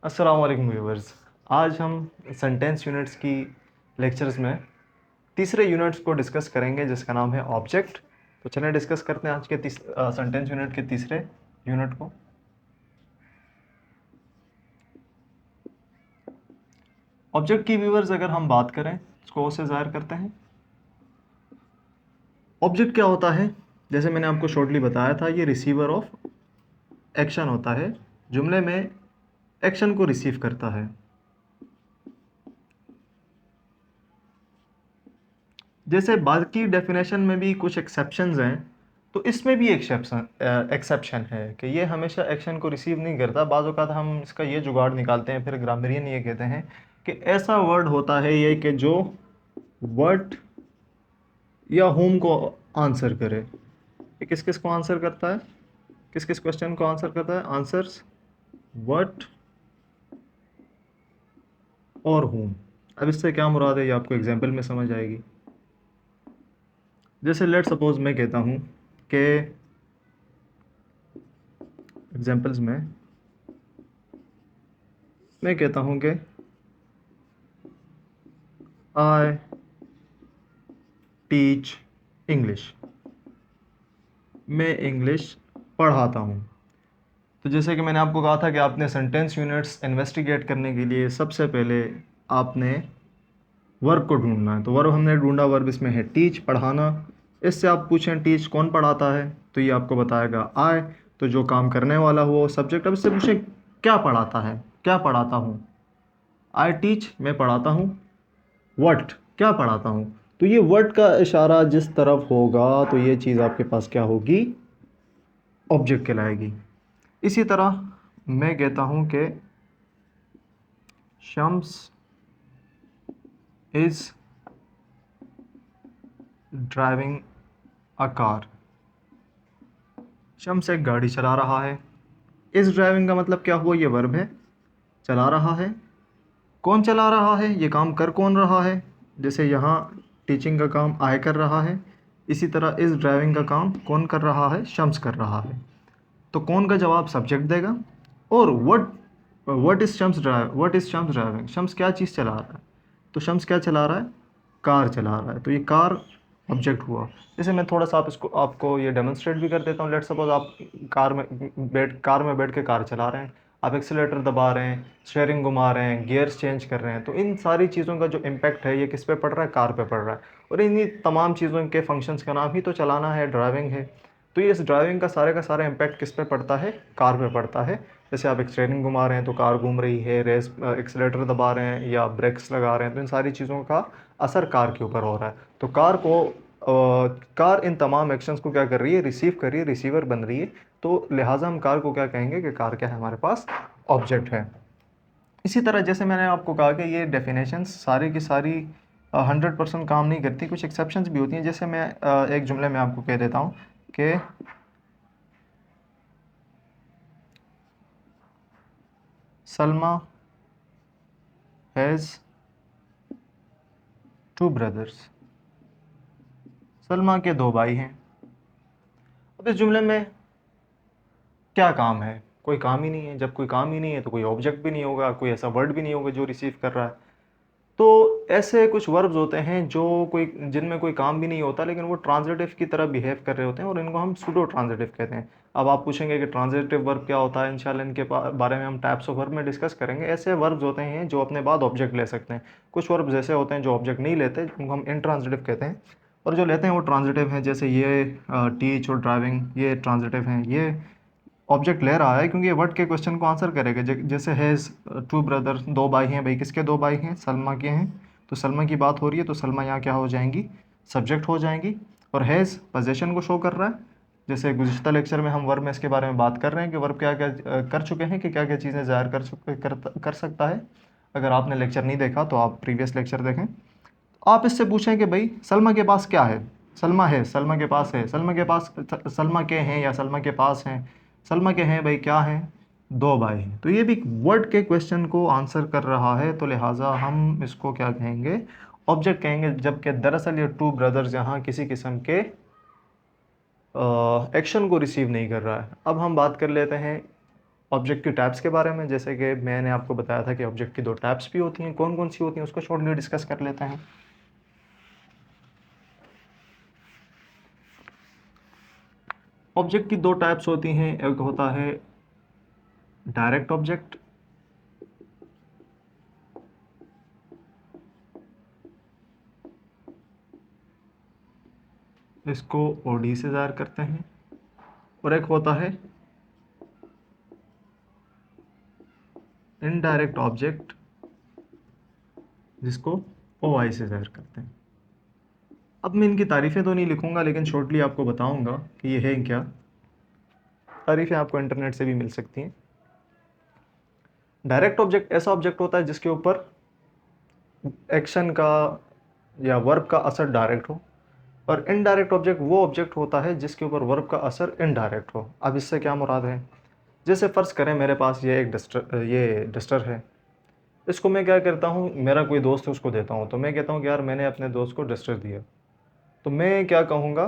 अस्सलाम वालेकुम व्यूवर्स। आज हम सेंटेंस यूनिट्स की लेक्चर्स में तीसरे यूनिट्स को डिस्कस करेंगे जिसका नाम है ऑब्जेक्ट। तो चलिए डिस्कस करते हैं आज के सेंटेंस यूनिट के तीसरे यूनिट को। ऑब्जेक्ट की व्यूवर्स अगर हम बात करें इसको से ज़ाहिर करते हैं। ऑब्जेक्ट क्या होता है? जैसे मैंने आपको शॉर्टली बताया था, ये रिसीवर ऑफ एक्शन होता है, जुमले में एक्शन को रिसीव करता है। जैसे बाकी डेफिनेशन में भी कुछ एक्सेप्शंस हैं, तो इसमें भी एक्सेप्शन है कि ये हमेशा एक्शन को रिसीव नहीं करता। बाज़ औक़ात हम इसका ये जुगाड़ निकालते हैं, फिर ग्रामरियन ये कहते हैं कि ऐसा वर्ड होता है ये कि जो व्हाट या होम को आंसर करे। ये किस किस को आंसर करता है? किस किस क्वेश्चन को आंसर करता है? आंसर्स व्हाट और होम। अब इससे क्या मुराद है ये आपको एग्जाम्पल में समझ आएगी। जैसे लेट सपोज मैं कहता हूँ कि एग्जाम्पल्स में मैं कहता हूँ कि आई टीच इंग्लिश, मैं इंग्लिश पढ़ाता हूँ। तो जैसे कि मैंने आपको कहा था कि आपने सेंटेंस यूनिट्स इन्वेस्टिगेट करने के लिए सबसे पहले आपने वर्ब को ढूंढना है। तो वर्ब हमने ढूंढा, वर्ब इसमें है टीच, पढ़ाना। इससे आप पूछें टीच कौन पढ़ाता है, तो ये आपको बताएगा आई, तो जो काम करने वाला हुआ सब्जेक्ट। अब इससे पूछें क्या पढ़ाता है, क्या पढ़ाता हूँ। आई टीच, मैं पढ़ाता हूँ। व्हाट, क्या पढ़ाता हूँ। तो ये वर्ड का इशारा जिस तरफ होगा तो ये चीज़ आपके पास क्या होगी? ऑब्जेक्ट कहलाएगी। इसी तरह मैं कहता हूँ कि Shams is driving a car, Shams एक गाड़ी चला रहा है। इस ड्राइविंग का मतलब क्या हुआ? ये वर्ब है, चला रहा है। कौन चला रहा है? ये काम कर कौन रहा है? जैसे यहाँ टीचिंग का काम आई कर रहा है, इसी तरह इस ड्राइविंग का काम कौन कर रहा है? शम्स कर रहा है। तो कौन का जवाब सब्जेक्ट देगा। और what is Shams driving, Shams क्या चीज़ चला रहा है? तो शम्स क्या चला रहा है? कार चला रहा है। तो ये कार ऑब्जेक्ट हुआ। जैसे मैं थोड़ा सा आपको ये डेमोन्स्ट्रेट भी कर देता हूँ। लेट सपोज आप कार में बैठ के कार चला रहे हैं, आप एक्सीलेटर दबा रहे हैं, स्टीयरिंग घुमा रहे हैं, गियर्स चेंज कर रहे हैं। तो इन सारी चीज़ों का जो इम्पैक्ट है ये किस पे पड़ रहा है? कार पे पड़ रहा है। और इन्हीं तमाम चीज़ों के फंक्शंस का नाम ही तो चलाना है, ड्राइविंग है। तो ये इस ड्राइविंग का सारा इम्पैक्ट किस पे पड़ता है? कार पे पड़ता है। जैसे आप एक स्टीयरिंग घुमा रहे हैं तो कार घूम रही है, रेस एक्सीलेटर दबा रहे हैं या ब्रेक्स लगा रहे हैं, तो इन सारी चीज़ों का असर कार के ऊपर हो रहा है। तो कार इन तमाम एक्शंस को क्या कर रही है? रिसीव कर रही है, रिसीवर बन रही है। तो लिहाजा हम कार को क्या कहेंगे कि कार क्या है? हमारे पास ऑब्जेक्ट है। इसी तरह जैसे मैंने आपको कहा कि ये डेफिनेशंस सारी की सारी 100% काम नहीं करती, कुछ एक्सेप्शंस भी होती हैं। जैसे मैं एक जुमले में आपको कह देता हूँ कि सलमा हैज़ 2 ब्रदर्स, सलमा के 2 भाई हैं। अब इस जुमले में क्या काम है? कोई काम ही नहीं है। जब कोई काम ही नहीं है तो कोई ऑब्जेक्ट भी नहीं होगा, कोई ऐसा वर्ड भी नहीं होगा जो रिसीव कर रहा है। तो ऐसे कुछ वर्ब्स होते हैं जो जिनमें कोई काम भी नहीं होता लेकिन वो ट्रांजिटिव की तरह बिहेव कर रहे होते हैं, और इनको हम सूडो ट्रांजिटिव कहते हैं। अब आप पूछेंगे कि ट्रांजिटिव वर्ब क्या होता है? इंशाल्लाह इनके बारे में हम टाइप्स ऑफ वर्ब में डिस्कस करेंगे। ऐसे वर्ब्स होते हैं जो अपने बाद ऑब्जेक्ट ले सकते हैं। कुछ वर्ब्स ऐसे होते हैं जो ऑब्जेक्ट नहीं लेते, जिनको हम इंट्रांजिटिव कहते हैं, और जो लेते हैं वो ट्रांजिटिव हैं। जैसे ये टीच और ड्राइविंग, ये ट्रांजिटिव हैं। ये ऑब्जेक्ट ले रहा है क्योंकि ये वर्ड के क्वेश्चन को आंसर करेगा। जैसे हैज़ 2 ब्रदर, 2 भाई हैं। भाई किसके 2 भाई हैं? सलमा के हैं। तो सलमा की बात हो रही है तो सलमा यहाँ क्या हो जाएंगी? सब्जेक्ट हो जाएंगी। और हैज़ पोजेशन को शो कर रहा है। जैसे गुज़िश्ता लेक्चर में हम वर्ब में इसके बारे में बात कर रहे हैं कि वर्ब क्या क्या कर चुके हैं, कि क्या क्या चीज़ें ज़ाहिर कर सकता है। अगर आपने लेक्चर नहीं देखा तो आप प्रीवियस लेक्चर देखें। आप इससे पूछें कि भाई सलमा के पास क्या है? सलमा है, सलमा के पास है, सलमा के पास, सलमा के हैं या सलमा के पास हैं। सलमा के हैं भाई, क्या हैं? 2 भाई हैं। तो ये भी वर्ड के क्वेश्चन को आंसर कर रहा है, तो लिहाजा हम इसको क्या कहेंगे? ऑब्जेक्ट कहेंगे। जबकि दरअसल ये 2 ब्रदर्स यहाँ किसी किस्म के एक्शन को रिसीव नहीं कर रहा है। अब हम बात कर लेते हैं ऑब्जेक्ट की टाइप्स के बारे में, जैसे कि मैंने आपको बताया था कि ऑब्जेक्ट की दो टाइप्स भी होती हैं, कौन कौन सी होती हैं उसको शॉर्टली डिस्कस कर लेते हैं। ऑब्जेक्ट की दो टाइप्स होती हैं, एक होता है डायरेक्ट ऑब्जेक्ट, इसको ओडी से ज़ाहिर करते हैं, और एक होता है इनडायरेक्ट ऑब्जेक्ट, जिसको ओ आई से ज़ाहिर करते हैं। अब मैं इनकी तारीफ़ें तो नहीं लिखूंगा, लेकिन शॉर्टली आपको बताऊंगा कि ये है क्या। तारीफ़ें आपको इंटरनेट से भी मिल सकती हैं। डायरेक्ट ऑब्जेक्ट ऐसा ऑब्जेक्ट होता है जिसके ऊपर एक्शन का या वर्ब का असर डायरेक्ट हो, और इनडायरेक्ट ऑब्जेक्ट वो ऑब्जेक्ट होता है जिसके ऊपर वर्ब का असर इनडायरेक्ट हो। अब इससे क्या मुराद है, जैसे फ़र्ज़ करें मेरे पास ये डस्टर है, इसको मैं क्या करता हूँ, मेरा कोई दोस्त है उसको देता हूँ, तो मैं कहता हूँ कि यार मैंने अपने दोस्त को डस्टर दिया, तो मैं क्या कहूँगा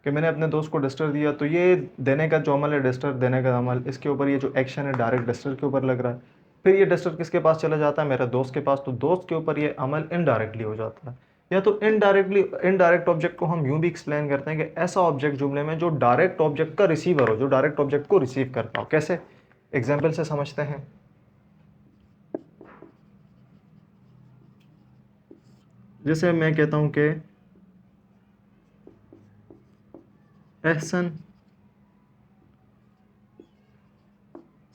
कि मैंने अपने दोस्त को डस्टर दिया, तो ये देने का जो अमल है, डस्टर देने का अमल, इसके ऊपर ये जो एक्शन है डायरेक्ट डस्टर के ऊपर लग रहा है। फिर ये डस्टर किसके पास चला जाता है, मेरे दोस्त के पास, तो दोस्त के ऊपर ये अमल इनडायरेक्टली हो जाता है। या तो इनडायरेक्ट ऑब्जेक्ट को हम यूं भी एक्सप्लेन करते हैं कि ऐसा ऑब्जेक्ट जुमले में जो डायरेक्ट ऑब्जेक्ट का रिसीवर हो, जो डायरेक्ट ऑब्जेक्ट को रिसीव करता हो। कैसे, एग्जाम्पल से समझते हैं। जैसे मैं कहता हूं कि Ehsan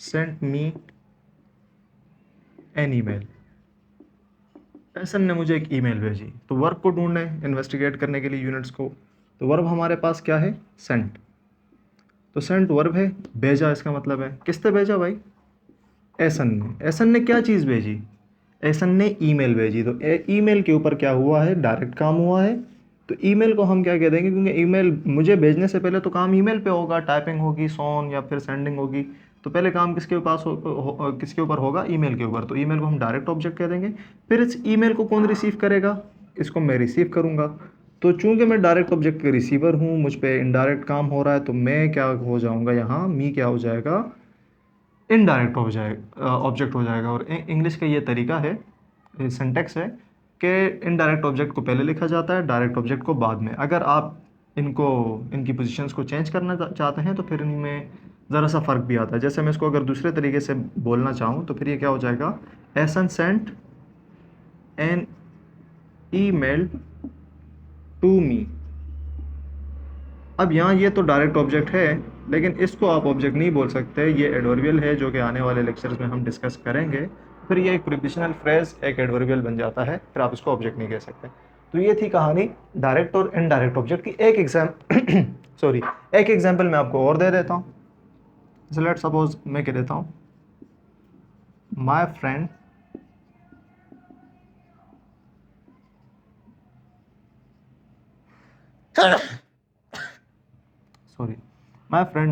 sent me an email, Ehsan ने मुझे एक ईमेल भेजी, तो वर्ब को ढूंढने इन्वेस्टिगेट करने के लिए यूनिट्स को, तो वर्ब हमारे पास क्या है, सेंट। तो सेंट वर्ब है, भेजा इसका मतलब है किसने भेजा भाई, एहसन ने। एहसन ने क्या चीज़ भेजी, एहसन ने ईमेल भेजी, तो ईमेल के ऊपर क्या हुआ है, डायरेक्ट काम हुआ है। तो ईमेल को हम क्या कह देंगे, क्योंकि ईमेल मुझे भेजने से पहले तो काम ईमेल पे होगा, टाइपिंग होगी, सोन या फिर सेंडिंग होगी, तो पहले काम किसके पास किसके ऊपर होगा, ईमेल के ऊपर। तो ईमेल को हम डायरेक्ट ऑब्जेक्ट कह देंगे। फिर इस ईमेल को कौन रिसीव करेगा, इसको मैं रिसीव करूँगा। तो चूंकि मैं डायरेक्ट ऑब्जेक्ट का रिसीवर हूँ, मुझ पर इनडायरेक्ट काम हो रहा है, तो मैं क्या हो जाऊँगा यहाँ, मी क्या हो जाएगा, इनडायरेक्ट हो जाएगा, ऑब्जेक्ट हो जाएगा। और इंग्लिश का ये तरीका है, सिंटेक्स है कि इनडायरेक्ट ऑब्जेक्ट को पहले लिखा जाता है, डायरेक्ट ऑब्जेक्ट को बाद में। अगर आप इनको इनकी पोजीशंस को चेंज करना चाहते हैं तो फिर इनमें ज़रा सा फ़र्क भी आता है। जैसे मैं इसको अगर दूसरे तरीके से बोलना चाहूँ तो फिर ये क्या हो जाएगा, Ehsan sent an email to me. अब यहाँ ये तो डायरेक्ट ऑब्जेक्ट है, लेकिन इसको आप ऑब्जेक्ट नहीं बोल सकते, ये एडवर्बियल है जो कि आने वाले लेक्चर्स में हम डिस्कस करेंगे। फिर ये एक प्रीपोजिशनल फ्रेज एक एडवर्बियल बन जाता है, फिर आप इसको ऑब्जेक्ट नहीं कह सकते। तो ये थी कहानी डायरेक्ट और इनडायरेक्ट ऑब्जेक्ट की। एक एग्जाम्पल मैं आपको और दे देता हूँ। लेट्स सपोज मैं कह देता हूँ, my friend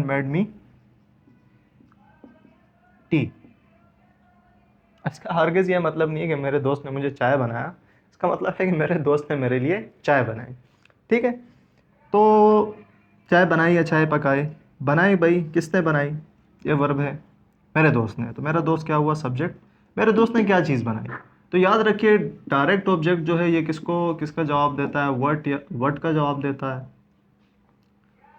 made me T. इसका हरगिज़ ये मतलब नहीं है कि मेरे दोस्त ने मुझे चाय बनाया, इसका मतलब है कि मेरे दोस्त ने मेरे लिए चाय बनाई। ठीक है, तो चाय बनाई या चाय पकाई, बनाई भाई किसने बनाई, ये वर्ब है, मेरे दोस्त ने। तो मेरा दोस्त क्या हुआ, सब्जेक्ट, मेरे दोस्त ने क्या चीज़ बनाई। तो याद रखिए डायरेक्ट ऑब्जेक्ट जो है ये किसका जवाब देता है, वर्ड का जवाब देता है,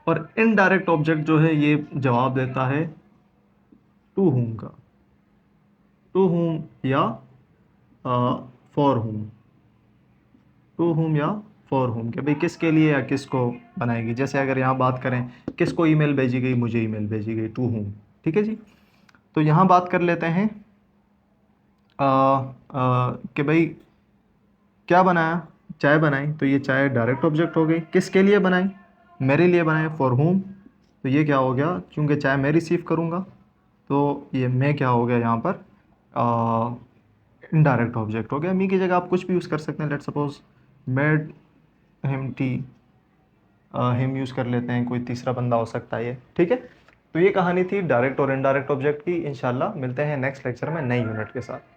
और इनडायरेक्ट ऑब्जेक्ट जो है ये जवाब देता है टू हुम का, टू हुम या फॉर हुम, टू हुम या फॉर हुम, कि भाई किसके लिए या किसको बनाएगी। जैसे अगर यहाँ बात करें किसको ईमेल भेजी गई, मुझे ईमेल भेजी गई, टू हुम। ठीक है जी, तो यहाँ बात कर लेते हैं कि भाई क्या बनाया, चाय बनाई, तो ये चाय डायरेक्ट ऑब्जेक्ट हो गई। किसके लिए बनाई, मेरे लिए बनाए, फॉर हुम। तो ये क्या हो गया, क्योंकि चाय मैं रिसीव करूँगा, तो ये मैं क्या हो गया यहाँ पर, इनडायरेक्ट ऑब्जेक्ट हो गया। मी की जगह आप कुछ भी यूज़ कर सकते हैं। Let suppose made him T, him use कर लेते हैं, कोई तीसरा बंदा हो सकता है ये। ठीक है, तो ये कहानी थी डायरेक्ट और इनडायरेक्ट ऑब्जेक्ट की। इंशाल्लाह मिलते हैं नेक्स्ट लेक्चर में नई यूनिट के साथ।